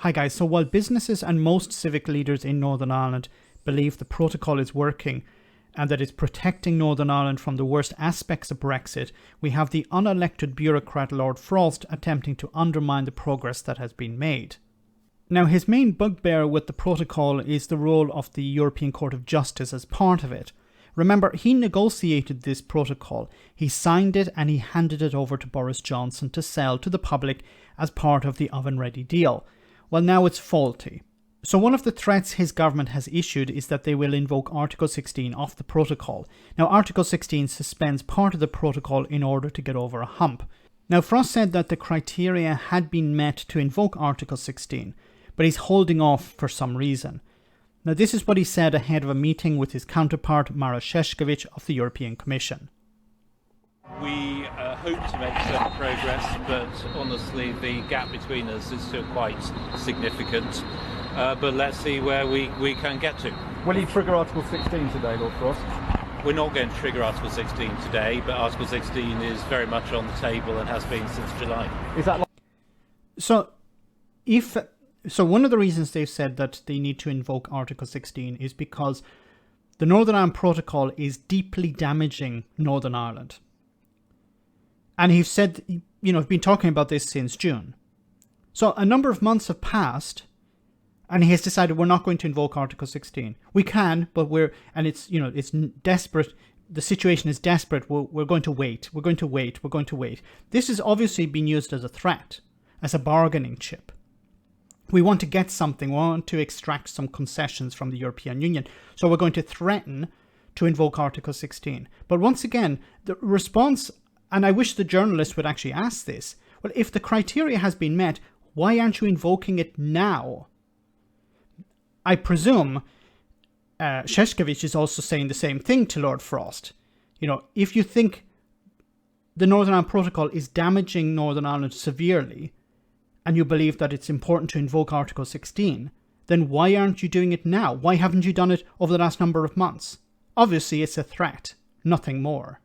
Hi guys, so while businesses and most civic leaders in Northern Ireland believe the protocol is working and that it's protecting Northern Ireland from the worst aspects of Brexit, we have the unelected bureaucrat Lord Frost attempting to undermine the progress that has been made. Now, his main bugbear with the protocol is the role of the European Court of Justice as part of it. Remember, he negotiated this protocol, he signed it and he handed it over to Boris Johnson to sell to the public as part of the oven-ready deal. Well, now it's faulty. So one of the threats his government has issued is that they will invoke Article 16 of the protocol. Now, Article 16 suspends part of the protocol in order to get over a hump. Now, Frost said that the criteria had been met to invoke Article 16, but he's holding off for some reason. Now, this is what he said ahead of a meeting with his counterpart, Maroš Šefčovič of the European Commission. We hope to make some progress, but honestly, the gap between us is still quite significant. But let's see where we can get to. Will you trigger Article 16 today, Lord Frost? We're not going to trigger Article 16 today, but Article 16 is very much on the table and has been since July. Is that So one of the reasons they've said that they need to invoke Article 16 is because the Northern Ireland Protocol is deeply damaging Northern Ireland. And he's said, I've been talking about this since June. So a number of months have passed and he has decided we're not going to invoke Article 16. We can, but it's desperate. The situation is desperate. We're going to wait. We're going to wait. This has obviously been used as a threat, as a bargaining chip. We want to get something. We want to extract some concessions from the European Union. So we're going to threaten to invoke Article 16. But once again, the response, and I wish the journalist would actually ask this, well, if the criteria has been met, why aren't you invoking it now? I presume Šefčovič is also saying the same thing to Lord Frost. If you think the Northern Ireland Protocol is damaging Northern Ireland severely, and you believe that it's important to invoke Article 16, then why aren't you doing it now? Why haven't you done it over the last number of months? Obviously, it's a threat, nothing more.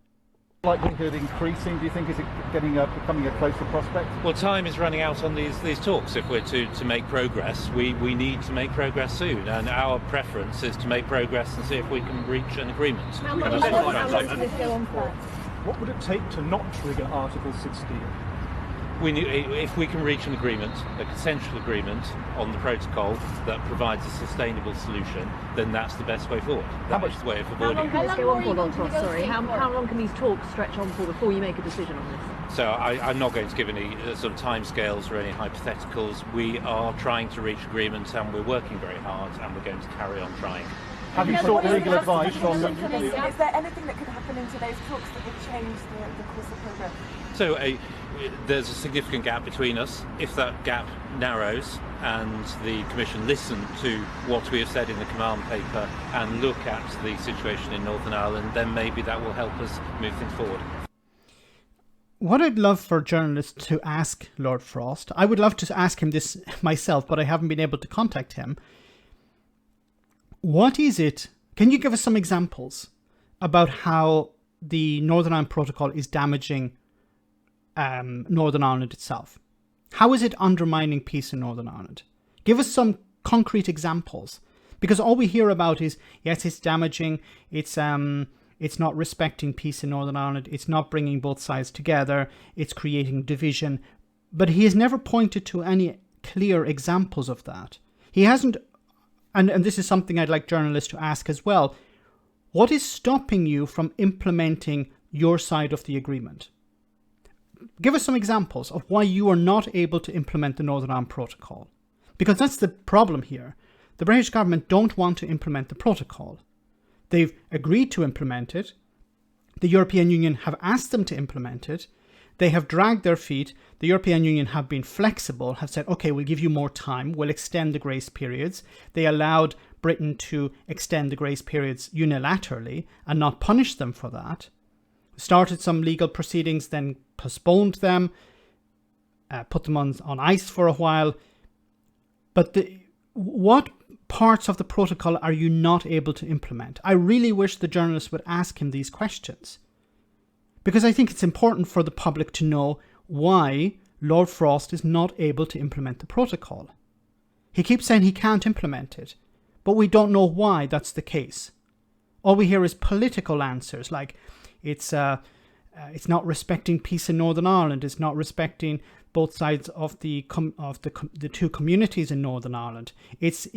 Likelihood increasing? Do you think is it becoming a closer prospect? Well, time is running out on these talks. If we're to make progress, we need to make progress soon, and our preference is to make progress and see if we can reach an agreement. How long does this go on for? What would it take to not trigger Article 16? If we can reach an agreement, a consensual agreement on the protocol that provides a sustainable solution, then that's the best way forward. That is the way of avoiding. How long can this go on for, Lord Frost? Sorry, how long can these talks stretch on for before you make a decision on this? So I'm not going to give any sort of timescales or any hypotheticals. We are trying to reach agreement, and we're working very hard, and we're going to carry on trying. Have you sought legal advice on? Is there anything that could happen in today's talks that would change the course of progress? So there's a significant gap between us. If that gap narrows and the Commission listen to what we have said in the command paper and look at the situation in Northern Ireland, then maybe that will help us move things forward. What I'd love for journalists to ask Lord Frost, I would love to ask him this myself, but I haven't been able to contact him. What is it? Can you give us some examples about how the Northern Ireland Protocol is damaging Northern Ireland itself? How is it undermining peace in Northern Ireland? Give us some concrete examples, because all we hear about is, yes, it's damaging, it's not respecting peace in Northern Ireland, it's not bringing both sides together, it's creating division, but he has never pointed to any clear examples of that. He hasn't, and this is something I'd like journalists to ask as well, what is stopping you from implementing your side of the agreement? Give us some examples of why you are not able to implement the Northern Ireland Protocol. Because that's the problem here. The British government don't want to implement the protocol. They've agreed to implement it. The European Union have asked them to implement it. They have dragged their feet. The European Union have been flexible, have said, okay, we'll give you more time. We'll extend the grace periods. They allowed Britain to extend the grace periods unilaterally and not punish them for that. Started some legal proceedings, then postponed them, put them on ice for a while. But what parts of the protocol are you not able to implement? I really wish the journalists would ask him these questions, because I think it's important for the public to know why Lord Frost is not able to implement the protocol. He keeps saying he can't implement it, but we don't know why that's the case. All we hear is political answers, like it's not respecting peace in Northern Ireland, it's not respecting both sides of the two communities in Northern Ireland. It's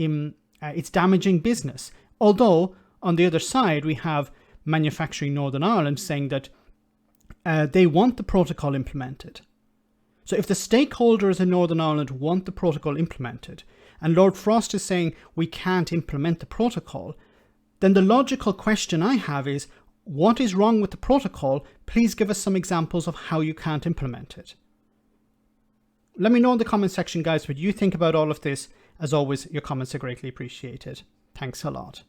damaging business. Although on the other side we have Manufacturing Northern Ireland saying that they want the protocol implemented. So if the stakeholders in Northern Ireland want the protocol implemented, and Lord Frost is saying we can't implement the protocol, then the logical question I have is, what is wrong with the protocol? Please give us some examples of how you can't implement it. Let me know in the comment section, guys, what you think about all of this. As always, your comments are greatly appreciated. Thanks a lot.